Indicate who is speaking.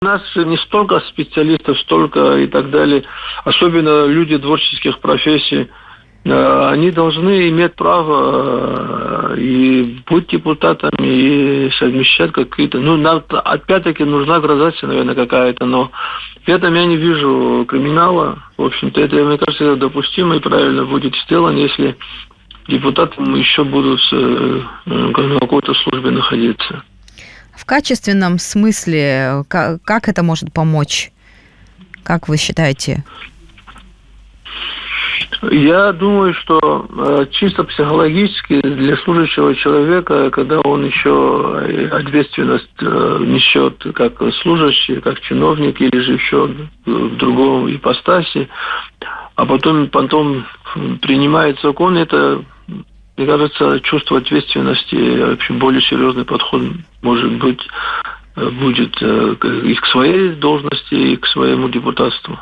Speaker 1: У нас не столько специалистов, столько и так далее, особенно люди творческих профессий, они должны иметь право и быть депутатами, и совмещать какие-то... опять-таки, нужна градация, наверное, какая-то, но в этом я не вижу криминала. В общем-то, это, мне кажется, допустимо и правильно будет сделано, если депутаты еще будут на какой-то службе находиться.
Speaker 2: В качественном смысле, как это может помочь? Как вы считаете?
Speaker 1: Я думаю, что чисто психологически для служащего человека, когда он еще ответственность несет как служащий, как чиновник или же еще в другом ипостаси, а потом принимает закон, это, мне кажется, чувство ответственности, вообще более серьезный подход, может быть, будет и к своей должности, и к своему депутатству.